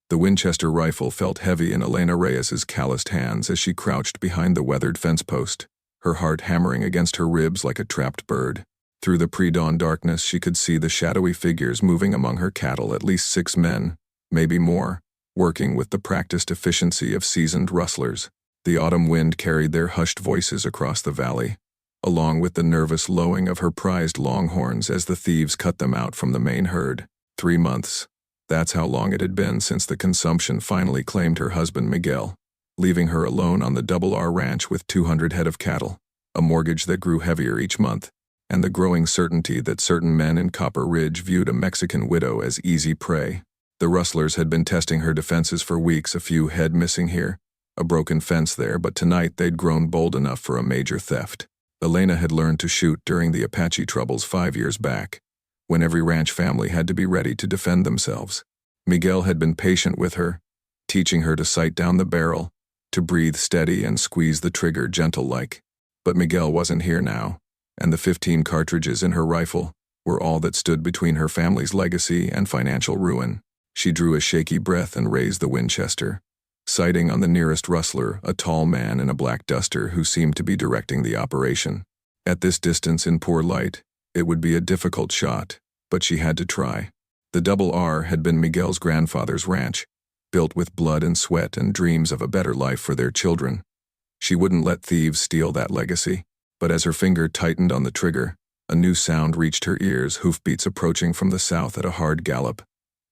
The Winchester rifle felt heavy in Elena Reyes's calloused hands as she crouched behind the weathered fence post, her heart hammering against her ribs like a trapped bird. Through the pre-dawn darkness she could see the shadowy figures moving among her cattle, at least 6 men, maybe more, working with the practiced efficiency of seasoned rustlers. The autumn wind carried their hushed voices across the valley, along with the nervous lowing of her prized longhorns as the thieves cut them out from the main herd. 3 months. That's how long it had been since the consumption finally claimed her husband Miguel, leaving her alone on the Double R Ranch with 200 head of cattle, a mortgage that grew heavier each month, and the growing certainty that certain men in Copper Ridge viewed a Mexican widow as easy prey. The rustlers had been testing her defenses for weeks, a few head missing here, a broken fence there, but tonight they'd grown bold enough for a major theft. Elena had learned to shoot during the Apache troubles 5 years back, when every ranch family had to be ready to defend themselves. Miguel had been patient with her, teaching her to sight down the barrel, to breathe steady and squeeze the trigger gentle-like. But Miguel wasn't here now, and the 15 cartridges in her rifle were all that stood between her family's legacy and financial ruin. She drew a shaky breath and raised the Winchester, sighting on the nearest rustler, a tall man in a black duster who seemed to be directing the operation. At this distance in poor light, it would be a difficult shot, but she had to try. The Double R had been Miguel's grandfather's ranch, built with blood and sweat and dreams of a better life for their children. She wouldn't let thieves steal that legacy. But as her finger tightened on the trigger, a new sound reached her ears, hoofbeats approaching from the south at a hard gallop.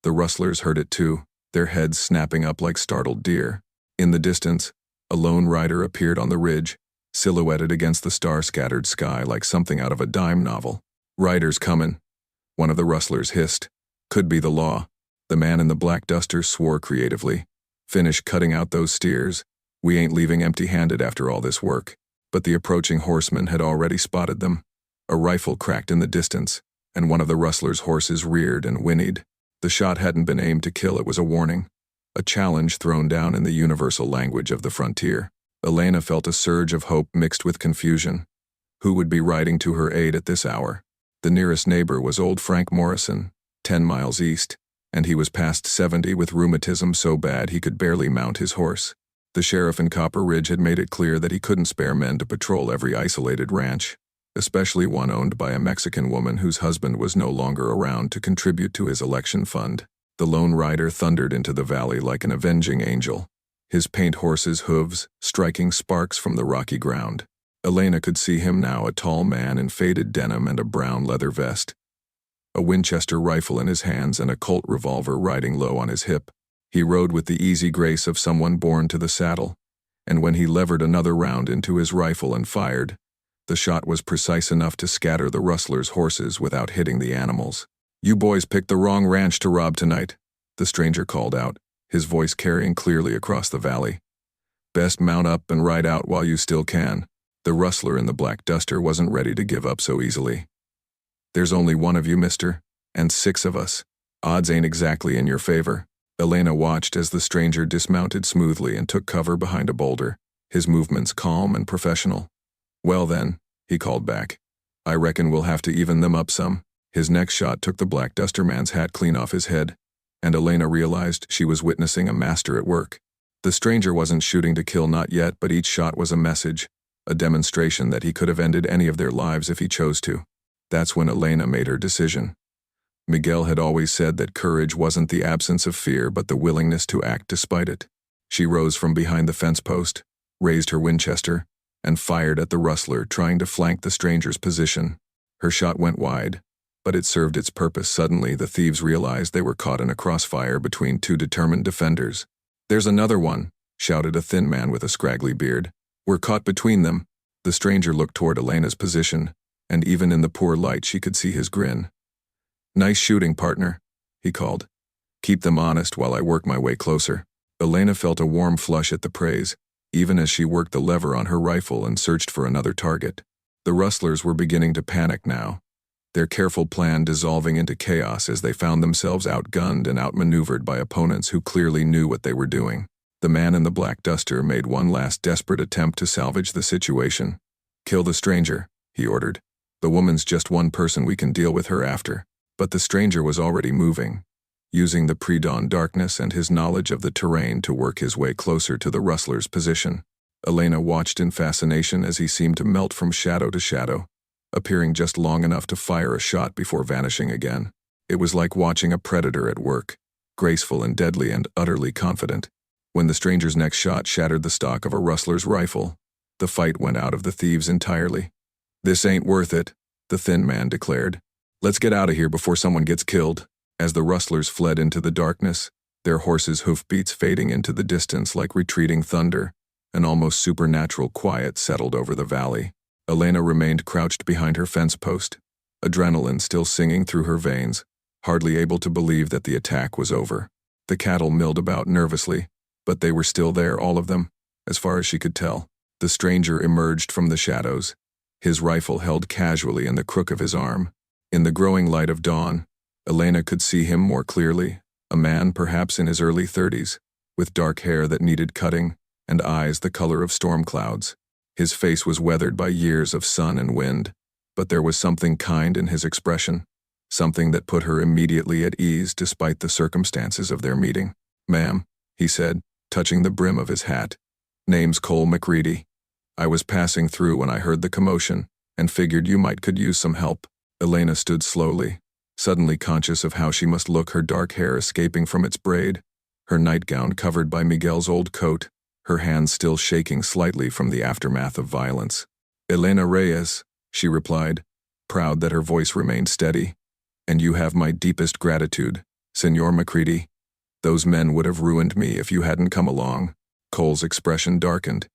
The rustlers heard it too, their heads snapping up like startled deer. In the distance, a lone rider appeared on the ridge, silhouetted against the star-scattered sky like something out of a dime novel. "Riders comin'," one of the rustlers hissed. "Could be the law." The man in the black duster swore creatively. "Finish cutting out those steers. We ain't leaving empty-handed after all this work." But the approaching horsemen had already spotted them. A rifle cracked in the distance, and one of the rustlers' horses reared and whinnied. The shot hadn't been aimed to kill, it was a warning, a challenge thrown down in the universal language of the frontier. Elena felt a surge of hope mixed with confusion. Who would be riding to her aid at this hour? The nearest neighbor was old Frank Morrison, 10 miles east, and he was past 70 with rheumatism so bad he could barely mount his horse. The sheriff in Copper Ridge had made it clear that he couldn't spare men to patrol every isolated ranch, especially one owned by a Mexican woman whose husband was no longer around to contribute to his election fund. The lone rider thundered into the valley like an avenging angel, his paint horse's hooves striking sparks from the rocky ground. Elena could see him now, a tall man in faded denim and a brown leather vest, a Winchester rifle in his hands and a Colt revolver riding low on his hip. He rode with the easy grace of someone born to the saddle, and when he levered another round into his rifle and fired, the shot was precise enough to scatter the rustlers' horses without hitting the animals. "You boys picked the wrong ranch to rob tonight," the stranger called out, his voice carrying clearly across the valley. "Best mount up and ride out while you still can." The rustler in the black duster wasn't ready to give up so easily. "There's only one of you, mister, and 6 of us. Odds ain't exactly in your favor." Elena watched as the stranger dismounted smoothly and took cover behind a boulder, his movements calm and professional. "Well then," he called back, "I reckon we'll have to even them up some." His next shot took the black duster man's hat clean off his head, and Elena realized she was witnessing a master at work. The stranger wasn't shooting to kill, not yet, but each shot was a message, a demonstration that he could have ended any of their lives if he chose to. That's when Elena made her decision. Miguel had always said that courage wasn't the absence of fear but the willingness to act despite it. She rose from behind the fence post, raised her Winchester, and fired at the rustler trying to flank the stranger's position. Her shot went wide, but it served its purpose. Suddenly the thieves realized they were caught in a crossfire between 2 determined defenders. "There's another one," shouted a thin man with a scraggly beard. "We're caught between them." The stranger looked toward Elena's position, and even in the poor light she could see his grin. "Nice shooting, partner," he called. "Keep them honest while I work my way closer." Elena felt a warm flush at the praise, even as she worked the lever on her rifle and searched for another target. The rustlers were beginning to panic now, their careful plan dissolving into chaos as they found themselves outgunned and outmaneuvered by opponents who clearly knew what they were doing. The man in the black duster made one last desperate attempt to salvage the situation. "Kill the stranger," he ordered. "The woman's just one person, we can deal with her after." But the stranger was already moving. using the pre-dawn darkness and his knowledge of the terrain to work his way closer to the rustler's position. Elena watched in fascination as he seemed to melt from shadow to shadow, appearing just long enough to fire a shot before vanishing again. It was like watching a predator at work, graceful and deadly and utterly confident. When the stranger's next shot shattered the stock of a rustler's rifle, the fight went out of the thieves entirely. "This ain't worth it," the thin man declared. "Let's get out of here before someone gets killed." As the rustlers fled into the darkness, their horses' hoofbeats fading into the distance like retreating thunder, an almost supernatural quiet settled over the valley. Elena remained crouched behind her fence post, adrenaline still singing through her veins, hardly able to believe that the attack was over. The cattle milled about nervously, but they were still there, all of them, as far as she could tell. The stranger emerged from the shadows, his rifle held casually in the crook of his arm. In the growing light of dawn, Elena could see him more clearly, a man perhaps in his early 30s, with dark hair that needed cutting and eyes the color of storm clouds. His face was weathered by years of sun and wind, but there was something kind in his expression, something that put her immediately at ease despite the circumstances of their meeting. "Ma'am," he said, touching the brim of his hat. "Name's Cole MacReady. I was passing through when I heard the commotion and figured you could use some help." Elena stood slowly, suddenly conscious of how she must look, her dark hair escaping from its braid, her nightgown covered by Miguel's old coat, her hands still shaking slightly from the aftermath of violence. "Elena Reyes," she replied, proud that her voice remained steady. "And you have my deepest gratitude, Senor MacReady. Those men would have ruined me if you hadn't come along." Cole's expression darkened.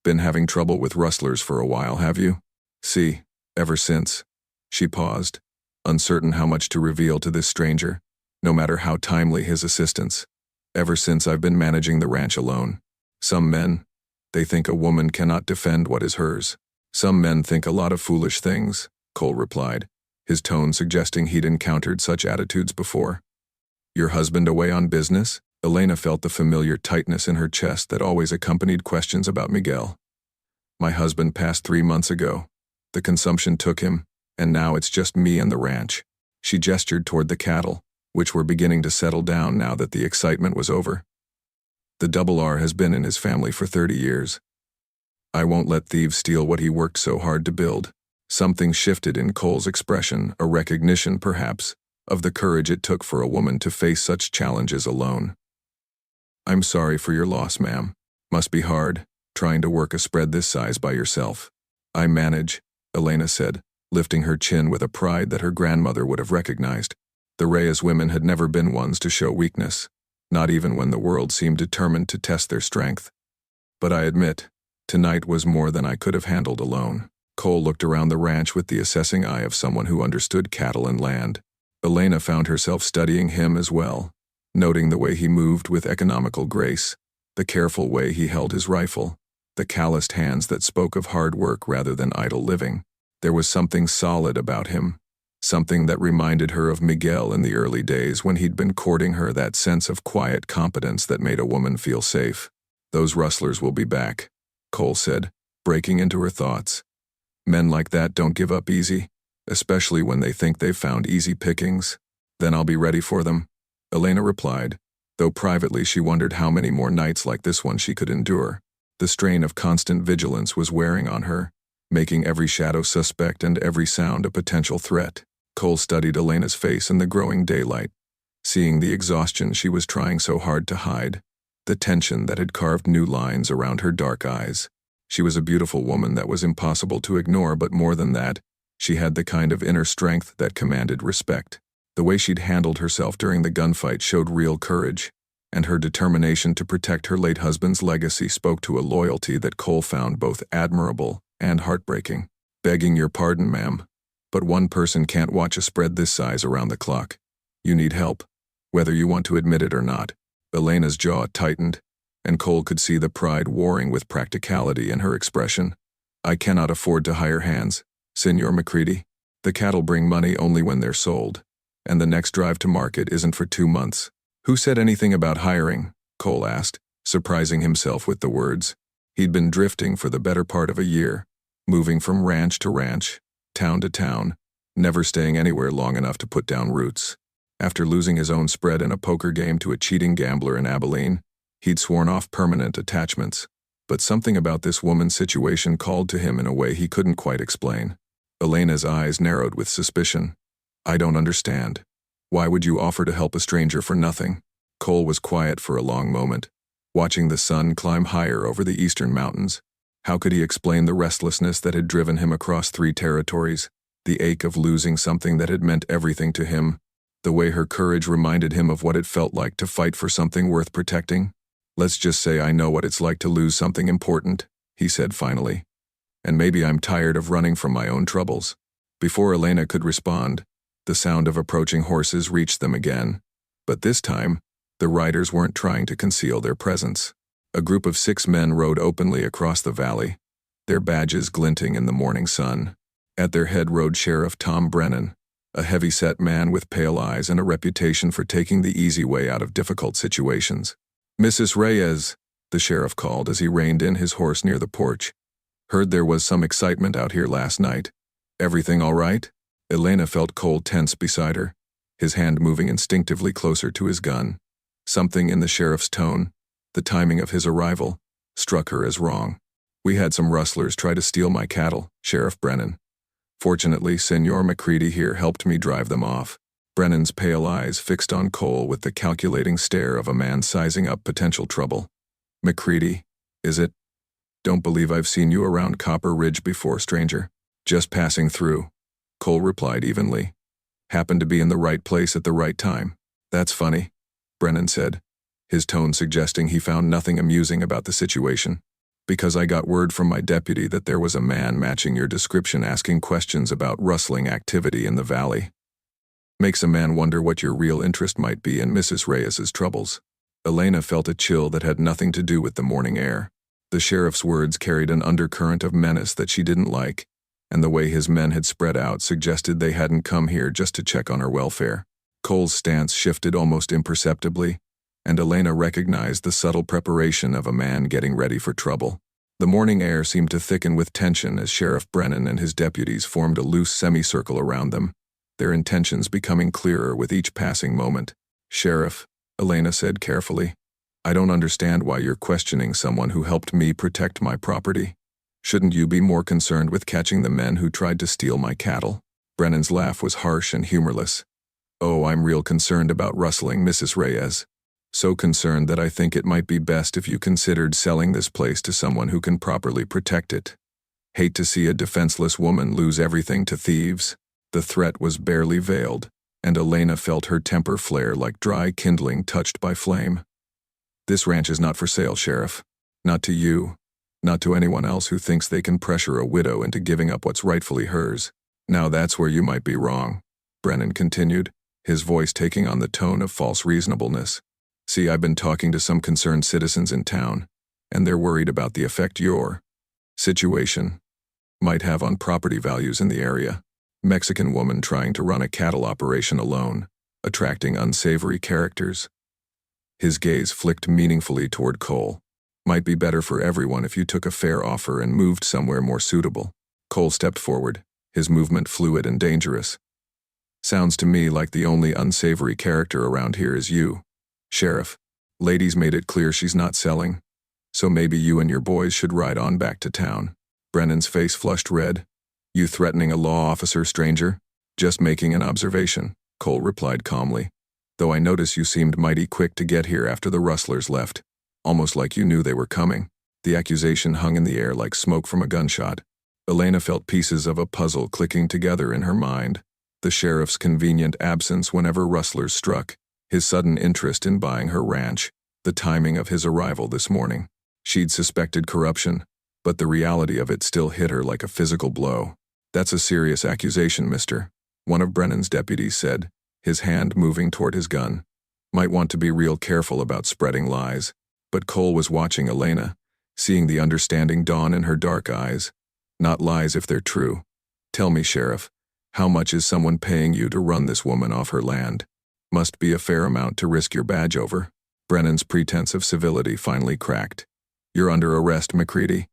"Been having trouble with rustlers for a while, have you?" "See, ever since." She paused, uncertain how much to reveal to this stranger, no matter how timely his assistance. "Ever since I've been managing the ranch alone. Some men, they think a woman cannot defend what is hers." "Some men think a lot of foolish things," Cole replied, his tone suggesting he'd encountered such attitudes before. "Your husband away on business?" Elena felt the familiar tightness in her chest that always accompanied questions about Miguel. "My husband passed 3 months ago. The consumption took him, and now it's just me and the ranch." She gestured toward the cattle, which were beginning to settle down now that the excitement was over. "The Double R has been in his family for 30 years. I won't let thieves steal what he worked so hard to build." Something shifted in Cole's expression, a recognition, perhaps, of the courage it took for a woman to face such challenges alone. "I'm sorry for your loss, ma'am. Must be hard, trying to work a spread this size by yourself." "I manage," Elena said, lifting her chin with a pride that her grandmother would have recognized. The Reyes women had never been ones to show weakness, not even when the world seemed determined to test their strength. "But I admit, tonight was more than I could have handled alone." Cole looked around the ranch with the assessing eye of someone who understood cattle and land. Elena found herself studying him as well, noting the way he moved with economical grace, the careful way he held his rifle, the calloused hands that spoke of hard work rather than idle living. There was something solid about him, something that reminded her of Miguel in the early days when he'd been courting her, that sense of quiet competence that made a woman feel safe. "Those rustlers will be back," Cole said, breaking into her thoughts. "Men like that don't give up easy, especially when they think they've found easy pickings." "Then I'll be ready for them," Elena replied, though privately she wondered how many more nights like this one she could endure. The strain of constant vigilance was wearing on her, making every shadow suspect and every sound a potential threat. Cole studied Elena's face in the growing daylight, seeing the exhaustion she was trying so hard to hide, the tension that had carved new lines around her dark eyes. She was a beautiful woman that was impossible to ignore, but more than that, she had the kind of inner strength that commanded respect. The way she'd handled herself during the gunfight showed real courage, and her determination to protect her late husband's legacy spoke to a loyalty that Cole found both admirable and heartbreaking. "Begging your pardon, ma'am, but one person can't watch a spread this size around the clock. You need help, whether you want to admit it or not." Elena's jaw tightened, and Cole could see the pride warring with practicality in her expression. "I cannot afford to hire hands, Senor MacReady. The cattle bring money only when they're sold, and the next drive to market isn't for 2 months. "Who said anything about hiring?" Cole asked, surprising himself with the words. He'd been drifting for the better part of a year, moving from ranch to ranch, town to town, never staying anywhere long enough to put down roots. After losing his own spread in a poker game to a cheating gambler in Abilene, he'd sworn off permanent attachments. But something about this woman's situation called to him in a way he couldn't quite explain. Elena's eyes narrowed with suspicion. I don't understand. Why would you offer to help a stranger for nothing? Cole was quiet for a long moment, watching the sun climb higher over the eastern mountains. How could he explain the restlessness that had driven him across 3 territories, the ache of losing something that had meant everything to him, the way her courage reminded him of what it felt like to fight for something worth protecting? Let's just say I know what it's like to lose something important, he said finally. And maybe I'm tired of running from my own troubles. Before Elena could respond, the sound of approaching horses reached them again. But this time, the riders weren't trying to conceal their presence. A group of 6 men rode openly across the valley, their badges glinting in the morning sun. At their head rode Sheriff Tom Brennan, a heavy-set man with pale eyes and a reputation for taking the easy way out of difficult situations. Mrs. Reyes, the sheriff called as he reined in his horse near the porch. Heard there was some excitement out here last night. Everything all right? Elena felt Cole tense beside her, his hand moving instinctively closer to his gun. Something in the sheriff's tone, the timing of his arrival, struck her as wrong. We had some rustlers try to steal my cattle, Sheriff Brennan. Fortunately, Senor MacReady here helped me drive them off. Brennan's pale eyes fixed on Cole with the calculating stare of a man sizing up potential trouble. MacReady, is it? Don't believe I've seen you around Copper Ridge before, stranger. Just passing through, Cole replied evenly. Happened to be in the right place at the right time. That's funny, Brennan said, his tone suggesting he found nothing amusing about the situation. Because I got word from my deputy that there was a man matching your description asking questions about rustling activity in the valley. Makes a man wonder what your real interest might be in Mrs. Reyes's troubles. Elena felt a chill that had nothing to do with the morning air. The sheriff's words carried an undercurrent of menace that she didn't like, and the way his men had spread out suggested they hadn't come here just to check on her welfare. Cole's stance shifted almost imperceptibly, and Elena recognized the subtle preparation of a man getting ready for trouble. The morning air seemed to thicken with tension as Sheriff Brennan and his deputies formed a loose semicircle around them, their intentions becoming clearer with each passing moment. Sheriff, Elena said carefully, I don't understand why you're questioning someone who helped me protect my property. Shouldn't you be more concerned with catching the men who tried to steal my cattle? Brennan's laugh was harsh and humorless. Oh, I'm real concerned about rustling, Mrs. Reyes. So concerned that I think it might be best if you considered selling this place to someone who can properly protect it. Hate to see a defenseless woman lose everything to thieves. The threat was barely veiled, and Elena felt her temper flare like dry kindling touched by flame. This ranch is not for sale, Sheriff. Not to you. Not to anyone else who thinks they can pressure a widow into giving up what's rightfully hers. Now that's where you might be wrong, Brennan continued, his voice taking on the tone of false reasonableness. See, I've been talking to some concerned citizens in town, and they're worried about the effect your situation might have on property values in the area. Mexican woman trying to run a cattle operation alone, attracting unsavory characters. His gaze flicked meaningfully toward Cole. Might be better for everyone if you took a fair offer and moved somewhere more suitable. Cole stepped forward, his movement fluid and dangerous. Sounds to me like the only unsavory character around here is you, Sheriff. Lady's made it clear she's not selling, so maybe you and your boys should ride on back to town. Brennan's face flushed red. You threatening a law officer, stranger? Just making an observation, Cole replied calmly. Though I notice you seemed mighty quick to get here after the rustlers left. Almost like you knew they were coming. The accusation hung in the air like smoke from a gunshot. Elena felt pieces of a puzzle clicking together in her mind. The sheriff's convenient absence whenever rustlers struck, his sudden interest in buying her ranch, the timing of his arrival this morning. She'd suspected corruption, but the reality of it still hit her like a physical blow. That's a serious accusation, mister, one of Brennan's deputies said, his hand moving toward his gun. Might want to be real careful about spreading lies. But Cole was watching Elena, seeing the understanding dawn in her dark eyes. Not lies if they're true. Tell me, Sheriff, how much is someone paying you to run this woman off her land? Must be a fair amount to risk your badge over. Brennan's pretense of civility finally cracked. You're under arrest, MacReady.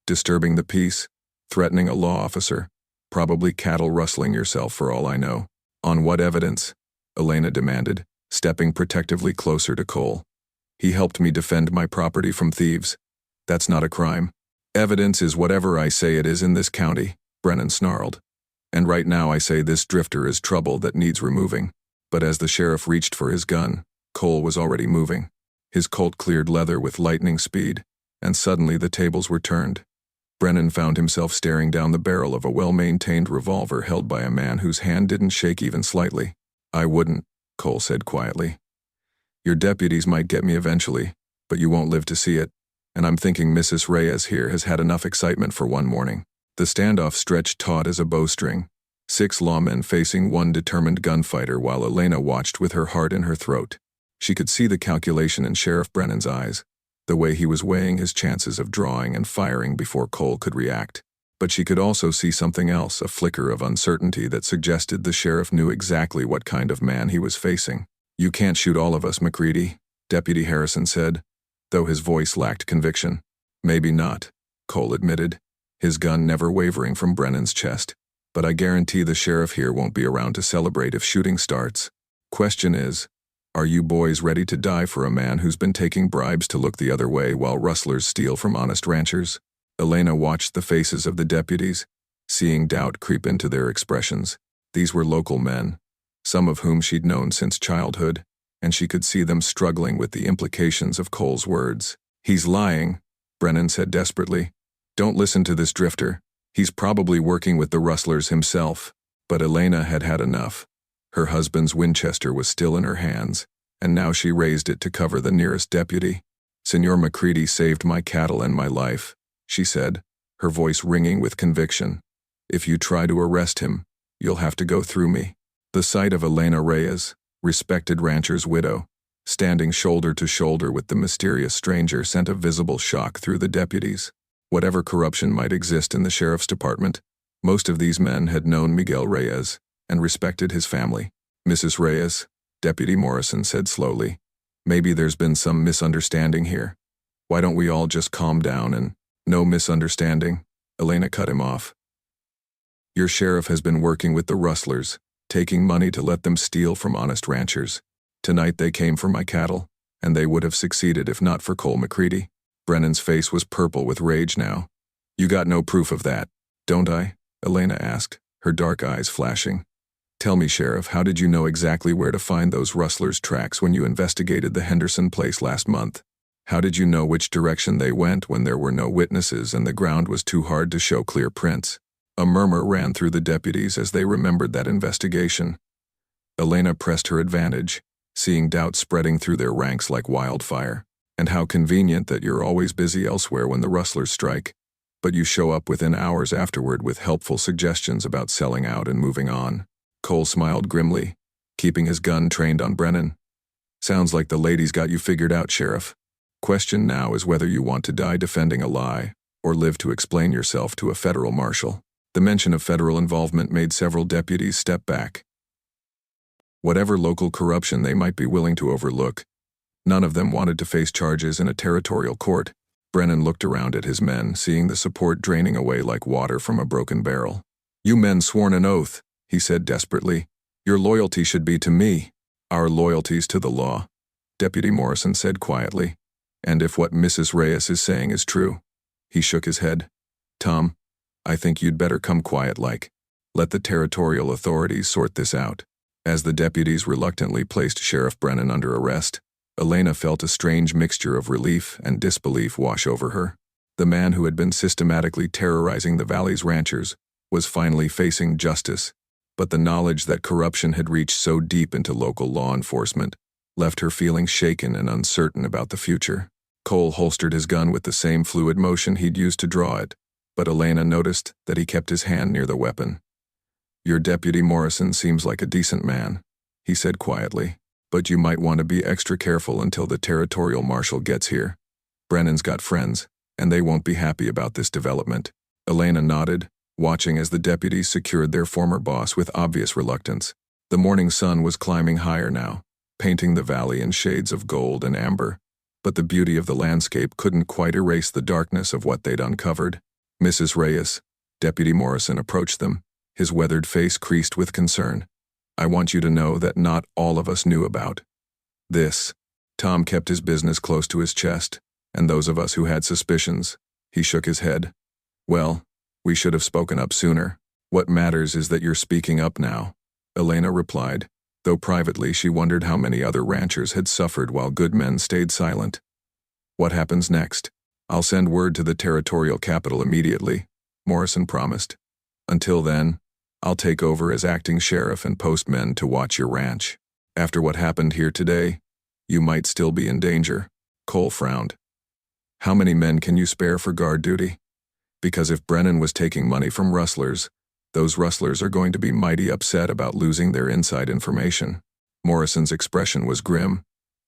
Disturbing the peace, threatening a law officer, probably cattle rustling yourself for all I know. On what evidence? Elena demanded, stepping protectively closer to Cole. He helped me defend my property from thieves. That's not a crime. Evidence is whatever I say it is in this county, Brennan snarled. And right now I say this drifter is trouble that needs removing. But as the sheriff reached for his gun, Cole was already moving. His Colt cleared leather with lightning speed, and suddenly the tables were turned. Brennan found himself staring down the barrel of a well-maintained revolver held by a man whose hand didn't shake even slightly. I wouldn't, Cole said quietly. Your deputies might get me eventually, but you won't live to see it, and I'm thinking Mrs. Reyes here has had enough excitement for one morning. The standoff stretched taut as a bowstring, 6 lawmen facing one determined gunfighter while Elena watched with her heart in her throat. She could see the calculation in Sheriff Brennan's eyes, the way he was weighing his chances of drawing and firing before Cole could react. But she could also see something else, a flicker of uncertainty that suggested the sheriff knew exactly what kind of man he was facing. You can't shoot all of us, MacReady, Deputy Harrison said, though his voice lacked conviction. Maybe not, Cole admitted, his gun never wavering from Brennan's chest. But I guarantee the sheriff here won't be around to celebrate if shooting starts. Question is, are you boys ready to die for a man who's been taking bribes to look the other way while rustlers steal from honest ranchers? Elena watched the faces of the deputies, seeing doubt creep into their expressions. These were local men, some of whom she'd known since childhood, and she could see them struggling with the implications of Cole's words. He's lying, Brennan said desperately. Don't listen to this drifter. He's probably working with the rustlers himself. But Elena had had enough. Her husband's Winchester was still in her hands, and now she raised it to cover the nearest deputy. Senor MacReady saved my cattle and my life, she said, her voice ringing with conviction. If you try to arrest him, you'll have to go through me. The sight of Elena Reyes, respected rancher's widow, standing shoulder to shoulder with the mysterious stranger sent a visible shock through the deputies. Whatever corruption might exist in the sheriff's department, most of these men had known Miguel Reyes and respected his family. Mrs. Reyes, Deputy Morrison said slowly, maybe there's been some misunderstanding here. Why don't we all just calm down and— No misunderstanding, Elena cut him off. Your sheriff has been working with the rustlers, taking money to let them steal from honest ranchers. Tonight they came for my cattle, and they would have succeeded if not for Cole MacReady. Brennan's face was purple with rage now. You got no proof of that, don't I? Elena asked, her dark eyes flashing. Tell me, Sheriff, how did you know exactly where to find those rustlers' tracks when you investigated the Henderson place last month? How did you know which direction they went when there were no witnesses and the ground was too hard to show clear prints? A murmur ran through the deputies as they remembered that investigation. Elena pressed her advantage, seeing doubt spreading through their ranks like wildfire. And how convenient that you're always busy elsewhere when the rustlers strike. But you show up within hours afterward with helpful suggestions about selling out and moving on. Cole smiled grimly, keeping his gun trained on Brennan. Sounds like the ladies got you figured out, Sheriff. Question now is whether you want to die defending a lie, or live to explain yourself to a federal marshal. The mention of federal involvement made several deputies step back. Whatever local corruption they might be willing to overlook, none of them wanted to face charges in a territorial court. Brennan looked around at his men, seeing the support draining away like water from a broken barrel. You men sworn an oath, he said desperately. Your loyalty should be to me. Our loyalty's to the law, Deputy Morrison said quietly. And if what Mrs. Reyes is saying is true. He shook his head. Tom, I think you'd better come quiet like. Let the territorial authorities sort this out. As the deputies reluctantly placed Sheriff Brennan under arrest, Elena felt a strange mixture of relief and disbelief wash over her. The man who had been systematically terrorizing the valley's ranchers was finally facing justice, but the knowledge that corruption had reached so deep into local law enforcement left her feeling shaken and uncertain about the future. Cole holstered his gun with the same fluid motion he'd used to draw it, but Elena noticed that he kept his hand near the weapon. Your Deputy Morrison seems like a decent man, he said quietly. But you might want to be extra careful until the territorial marshal gets here. Brennan's got friends, and they won't be happy about this development. Elena nodded, watching as the deputies secured their former boss with obvious reluctance. The morning sun was climbing higher now, painting the valley in shades of gold and amber, but the beauty of the landscape couldn't quite erase the darkness of what they'd uncovered. Mrs. Reyes, Deputy Morrison approached them, his weathered face creased with concern. I want you to know that not all of us knew about this. Tom kept his business close to his chest, and those of us who had suspicions, he shook his head. Well, we should have spoken up sooner. What matters is that you're speaking up now, Elena replied, though privately she wondered how many other ranchers had suffered while good men stayed silent. What happens next? I'll send word to the territorial capital immediately, Morrison promised. Until then, I'll take over as acting sheriff and post men to watch your ranch. After what happened here today, you might still be in danger. Cole frowned. How many men can you spare for guard duty? Because if Brennan was taking money from rustlers, those rustlers are going to be mighty upset about losing their inside information. Morrison's expression was grim.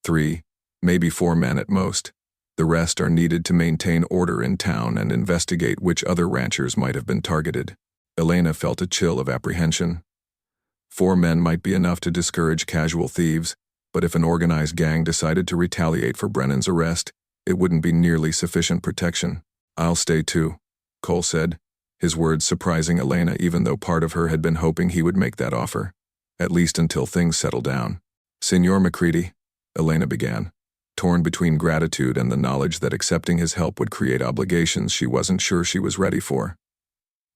3, maybe 4 men at most. The rest are needed to maintain order in town and investigate which other ranchers might have been targeted. Elena felt a chill of apprehension. 4 men might be enough to discourage casual thieves, but if an organized gang decided to retaliate for Brennan's arrest, it wouldn't be nearly sufficient protection. I'll stay too, Cole said, his words surprising Elena even though part of her had been hoping he would make that offer, at least until things settle down. Senor MacReady, Elena began, torn between gratitude and the knowledge that accepting his help would create obligations she wasn't sure she was ready for.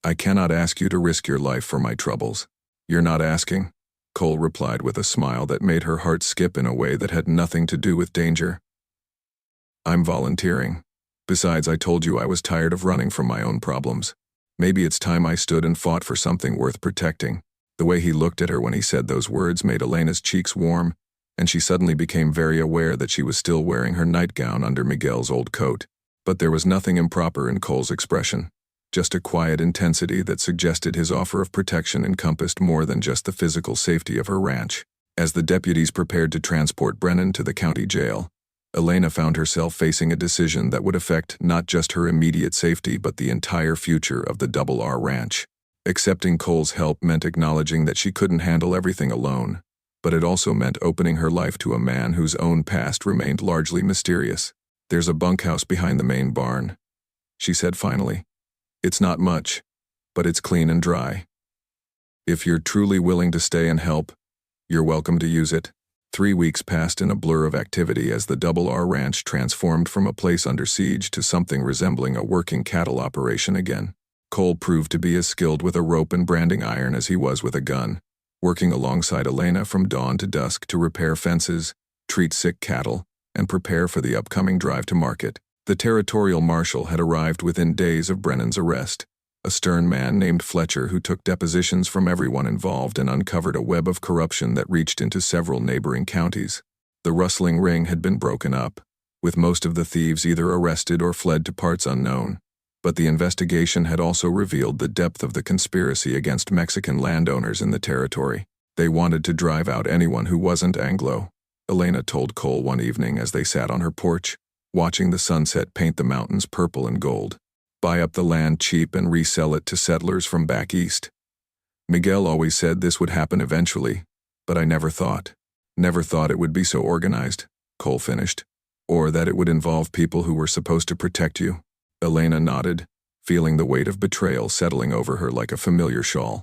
I cannot ask you to risk your life for my troubles. You're not asking, Cole replied with a smile that made her heart skip in a way that had nothing to do with danger. I'm volunteering. Besides, I told you I was tired of running from my own problems. Maybe it's time I stood and fought for something worth protecting. The way he looked at her when he said those words made Elena's cheeks warm, and she suddenly became very aware that she was still wearing her nightgown under Miguel's old coat. But there was nothing improper in Cole's expression, just a quiet intensity that suggested his offer of protection encompassed more than just the physical safety of her ranch. As the deputies prepared to transport Brennan to the county jail, Elena found herself facing a decision that would affect not just her immediate safety but the entire future of the R Ranch. Accepting Cole's help meant acknowledging that she couldn't handle everything alone, but it also meant opening her life to a man whose own past remained largely mysterious. There's a bunkhouse behind the main barn, she said finally. It's not much, but it's clean and dry. If you're truly willing to stay and help, you're welcome to use it. 3 weeks passed in a blur of activity as the R Ranch transformed from a place under siege to something resembling a working cattle operation again. Cole proved to be as skilled with a rope and branding iron as he was with a gun, working alongside Elena from dawn to dusk to repair fences, treat sick cattle, and prepare for the upcoming drive to market. The territorial marshal had arrived within days of Brennan's arrest, a stern man named Fletcher who took depositions from everyone involved and uncovered a web of corruption that reached into several neighboring counties. The rustling ring had been broken up, with most of the thieves either arrested or fled to parts unknown. But the investigation had also revealed the depth of the conspiracy against Mexican landowners in the territory. They wanted to drive out anyone who wasn't Anglo, Elena told Cole one evening as they sat on her porch, watching the sunset paint the mountains purple and gold. Buy up the land cheap and resell it to settlers from back east. Miguel always said this would happen eventually, but I never thought it would be so organized, Cole finished, or that it would involve people who were supposed to protect you. Elena nodded, feeling the weight of betrayal settling over her like a familiar shawl.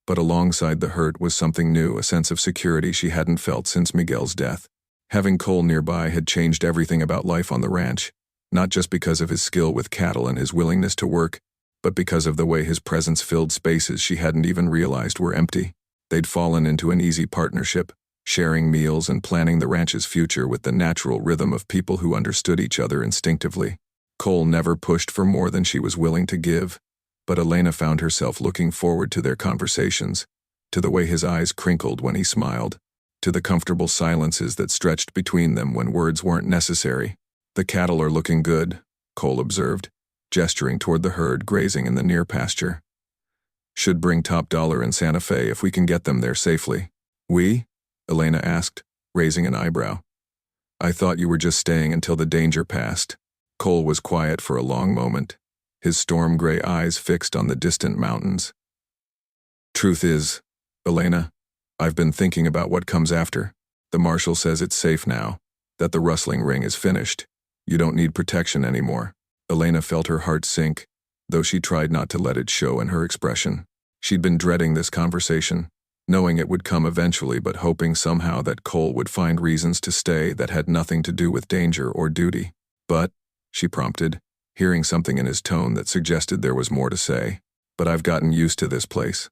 But alongside the hurt was something new, a sense of security she hadn't felt since Miguel's death. Having Cole nearby had changed everything about life on the ranch, not just because of his skill with cattle and his willingness to work, but because of the way his presence filled spaces she hadn't even realized were empty. They'd fallen into an easy partnership, sharing meals and planning the ranch's future with the natural rhythm of people who understood each other instinctively. Cole never pushed for more than she was willing to give, but Elena found herself looking forward to their conversations, to the way his eyes crinkled when he smiled, to the comfortable silences that stretched between them when words weren't necessary. The cattle are looking good, Cole observed, gesturing toward the herd grazing in the near pasture. Should bring top dollar in Santa Fe if we can get them there safely. We? Elena asked, raising an eyebrow. I thought you were just staying until the danger passed. Cole was quiet for a long moment, his storm gray eyes fixed on the distant mountains. Truth is, Elena, I've been thinking about what comes after. The marshal says it's safe now, that the rustling ring is finished. You don't need protection anymore. Elena felt her heart sink, though she tried not to let it show in her expression. She'd been dreading this conversation, knowing it would come eventually but hoping somehow that Cole would find reasons to stay that had nothing to do with danger or duty. "But," she prompted, hearing something in his tone that suggested there was more to say. "But I've gotten used to this place.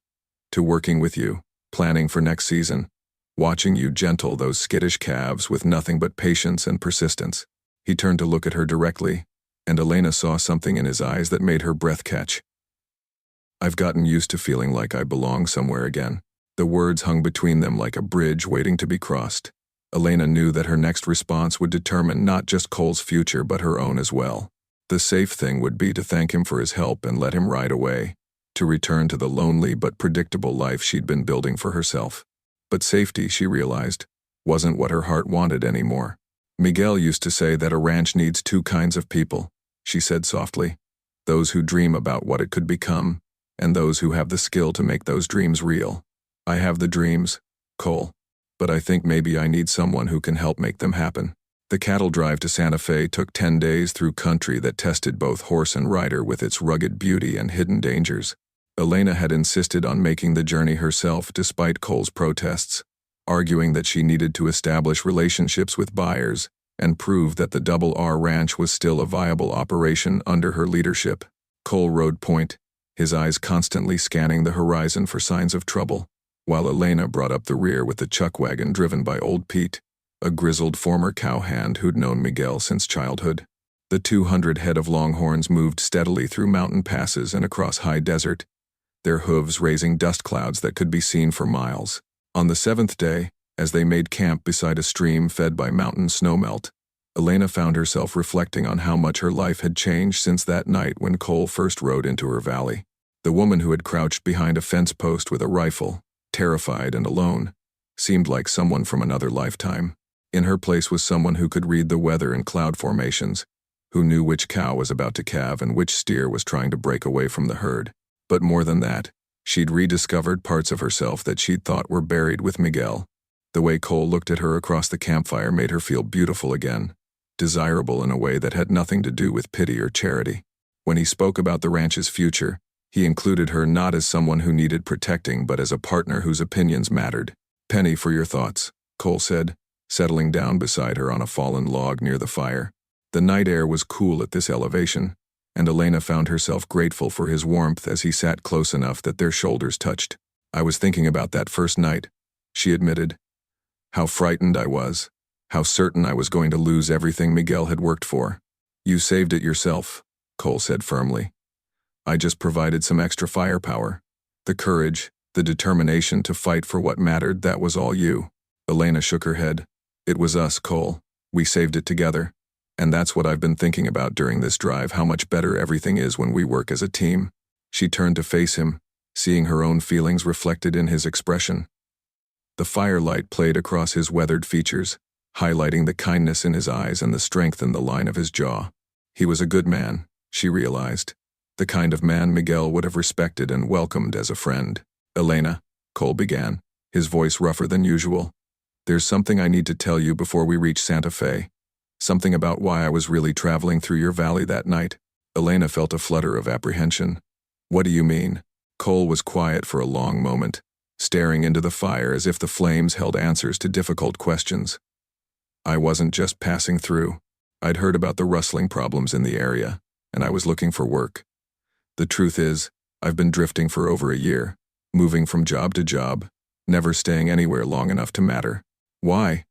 To working with you, planning for next season, watching you gentle those skittish calves with nothing but patience and persistence." He turned to look at her directly, and Elena saw something in his eyes that made her breath catch. "I've gotten used to feeling like I belong somewhere again." The words hung between them like a bridge waiting to be crossed. Elena knew that her next response would determine not just Cole's future but her own as well. The safe thing would be to thank him for his help and let him ride away, to return to the lonely but predictable life she'd been building for herself. But safety, she realized, wasn't what her heart wanted anymore. "Miguel used to say that a ranch needs two kinds of people," she said softly. "Those who dream about what it could become, and those who have the skill to make those dreams real. I have the dreams, Cole, but I think maybe I need someone who can help make them happen." The cattle drive to Santa Fe took 10 days through country that tested both horse and rider with its rugged beauty and hidden dangers. Elena had insisted on making the journey herself despite Cole's protests, arguing that she needed to establish relationships with buyers and prove that the Double R Ranch was still a viable operation under her leadership. Cole rode point, his eyes constantly scanning the horizon for signs of trouble, while Elena brought up the rear with the chuck wagon driven by Old Pete, a grizzled former cowhand who'd known Miguel since childhood. The 200 head of longhorns moved steadily through mountain passes and across high desert, their hooves raising dust clouds that could be seen for miles. On the 7th day, as they made camp beside a stream fed by mountain snowmelt, Elena found herself reflecting on how much her life had changed since that night when Cole first rode into her valley. The woman who had crouched behind a fence post with a rifle, terrified and alone, seemed like someone from another lifetime. In her place was someone who could read the weather and cloud formations, who knew which cow was about to calve and which steer was trying to break away from the herd. But more than that, she'd rediscovered parts of herself that she'd thought were buried with Miguel. The way Cole looked at her across the campfire made her feel beautiful again, desirable in a way that had nothing to do with pity or charity. When he spoke about the ranch's future, he included her not as someone who needed protecting but as a partner whose opinions mattered. "Penny for your thoughts," Cole said, settling down beside her on a fallen log near the fire. The night air was cool at this elevation, and Elena found herself grateful for his warmth as he sat close enough that their shoulders touched. "I was thinking about that first night," she admitted. "How frightened I was, how certain I was going to lose everything Miguel had worked for." "You saved it yourself," Cole said firmly. "I just provided some extra firepower. The courage, the determination to fight for what mattered, that was all you." Elena shook her head. "It was us, Cole. We saved it together. And that's what I've been thinking about during this drive, how much better everything is when we work as a team." She turned to face him, seeing her own feelings reflected in his expression. The firelight played across his weathered features, highlighting the kindness in his eyes and the strength in the line of his jaw. He was a good man, she realized, the kind of man Miguel would have respected and welcomed as a friend. "Elena," Cole began, his voice rougher than usual, "there's something I need to tell you before we reach Santa Fe. Something about why I was really traveling through your valley that night." Elena felt a flutter of apprehension. "What do you mean?" Cole was quiet for a long moment, staring into the fire as if the flames held answers to difficult questions. "I wasn't just passing through. I'd heard about the rustling problems in the area, and I was looking for work. The truth is, I've been drifting for over a year, moving from job to job, never staying anywhere long enough to matter." "Why?"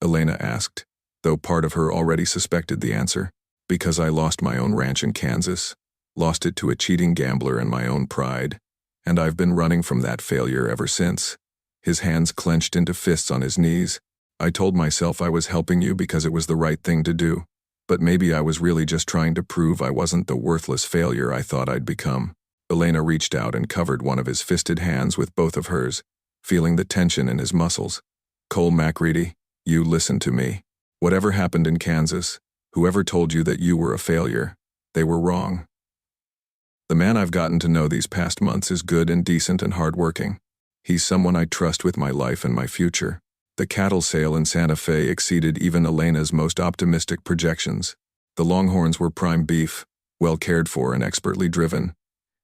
Elena asked, though part of her already suspected the answer. "Because I lost my own ranch in Kansas, lost it to a cheating gambler and my own pride, and I've been running from that failure ever since." His hands clenched into fists on his knees. "I told myself I was helping you because it was the right thing to do, but maybe I was really just trying to prove I wasn't the worthless failure I thought I'd become." Elena reached out and covered one of his fisted hands with both of hers, feeling the tension in his muscles. "Cole MacReady, you listen to me. Whatever happened in Kansas, whoever told you that you were a failure, they were wrong. The man I've gotten to know these past months is good and decent and hardworking. He's someone I trust with my life and my future." The cattle sale in Santa Fe exceeded even Elena's most optimistic projections. The longhorns were prime beef, well cared for and expertly driven,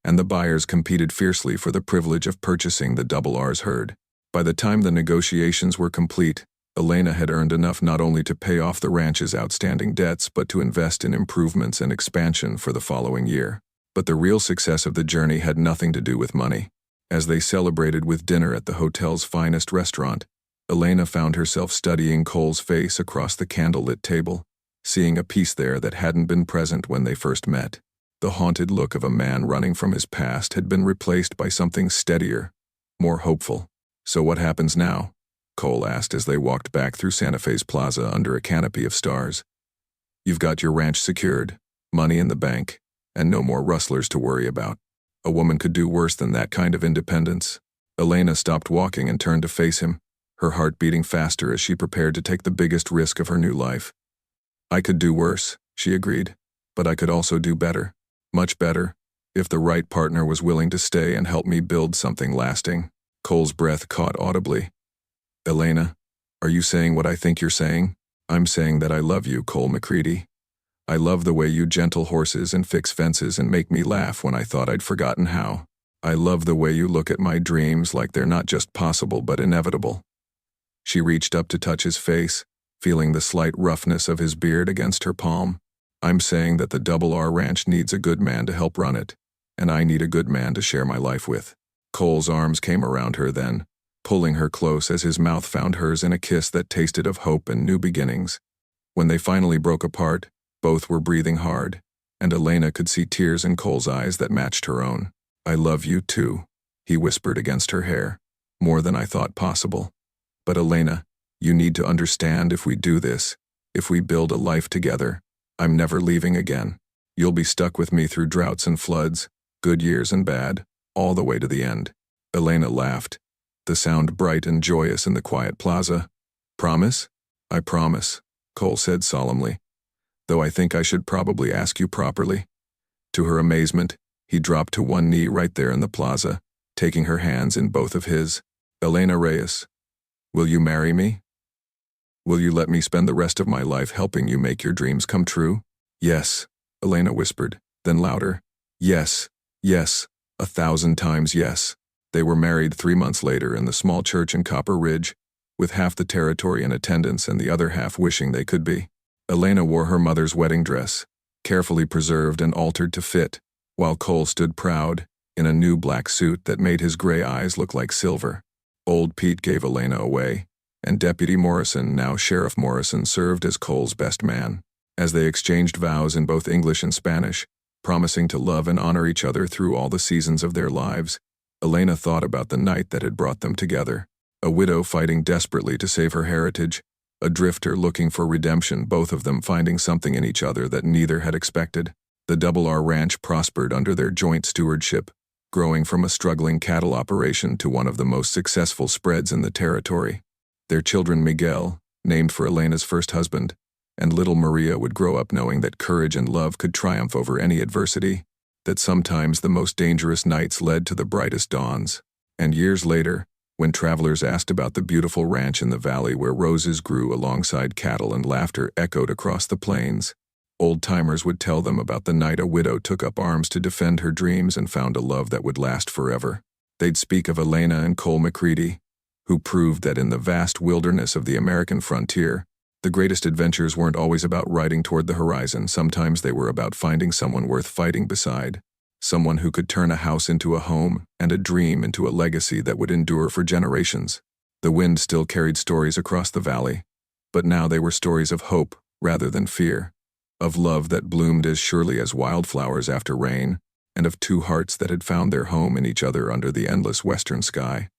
and the buyers competed fiercely for the privilege of purchasing the Double R's herd. By the time the negotiations were complete, Elena had earned enough not only to pay off the ranch's outstanding debts but to invest in improvements and expansion for the following year. But the real success of the journey had nothing to do with money. As they celebrated with dinner at the hotel's finest restaurant, Elena found herself studying Cole's face across the candlelit table, seeing a piece there that hadn't been present when they first met. The haunted look of a man running from his past had been replaced by something steadier, more hopeful. "So what happens now?" Cole asked as they walked back through Santa Fe's plaza under a canopy of stars. "You've got your ranch secured, money in the bank, and no more rustlers to worry about. A woman could do worse than that kind of independence." Elena stopped walking and turned to face him, her heart beating faster as she prepared to take the biggest risk of her new life. "I could do worse," she agreed, "but I could also do better. Much better, if the right partner was willing to stay and help me build something lasting." Cole's breath caught audibly. "Elena, are you saying what I think you're saying?" "I'm saying that I love you, Cole MacReady. I love the way you gentle horses and fix fences and make me laugh when I thought I'd forgotten how. I love the way you look at my dreams like they're not just possible but inevitable." She reached up to touch his face, feeling the slight roughness of his beard against her palm. "I'm saying that the Double R Ranch needs a good man to help run it, and I need a good man to share my life with." Cole's arms came around her then, pulling her close as his mouth found hers in a kiss that tasted of hope and new beginnings. When they finally broke apart, both were breathing hard, and Elena could see tears in Cole's eyes that matched her own. "I love you too," he whispered against her hair, "more than I thought possible. But Elena, you need to understand, if we do this, if we build a life together, I'm never leaving again. You'll be stuck with me through droughts and floods, good years and bad, all the way to the end." Elena laughed, the sound bright and joyous in the quiet plaza. "Promise?" "I promise," Cole said solemnly, "though I think I should probably ask you properly." To her amazement, he dropped to one knee right there in the plaza, taking her hands in both of his. "Elena Reyes, will you marry me? Will you let me spend the rest of my life helping you make your dreams come true?" "Yes," Elena whispered, then louder. "Yes, yes, 1,000 times yes." They were married 3 months later in the small church in Copper Ridge, with half the territory in attendance and the other half wishing they could be. Elena wore her mother's wedding dress, carefully preserved and altered to fit, while Cole stood proud, in a new black suit that made his gray eyes look like silver. Old Pete gave Elena away, and Deputy Morrison, now Sheriff Morrison, served as Cole's best man. As they exchanged vows in both English and Spanish, promising to love and honor each other through all the seasons of their lives, Elena thought about the night that had brought them together. A widow fighting desperately to save her heritage, a drifter looking for redemption, both of them finding something in each other that neither had expected. The Double R Ranch prospered under their joint stewardship, growing from a struggling cattle operation to one of the most successful spreads in the territory. Their children Miguel, named for Elena's first husband, and little Maria would grow up knowing that courage and love could triumph over any adversity, that sometimes the most dangerous nights led to the brightest dawns. And years later, when travelers asked about the beautiful ranch in the valley where roses grew alongside cattle and laughter echoed across the plains, old-timers would tell them about the night a widow took up arms to defend her dreams and found a love that would last forever. They'd speak of Elena and Cole MacReady, who proved that in the vast wilderness of the American frontier, the greatest adventures weren't always about riding toward the horizon. Sometimes they were about finding someone worth fighting beside, someone who could turn a house into a home and a dream into a legacy that would endure for generations. The wind still carried stories across the valley, but now they were stories of hope rather than fear, of love that bloomed as surely as wildflowers after rain, and of two hearts that had found their home in each other under the endless western sky.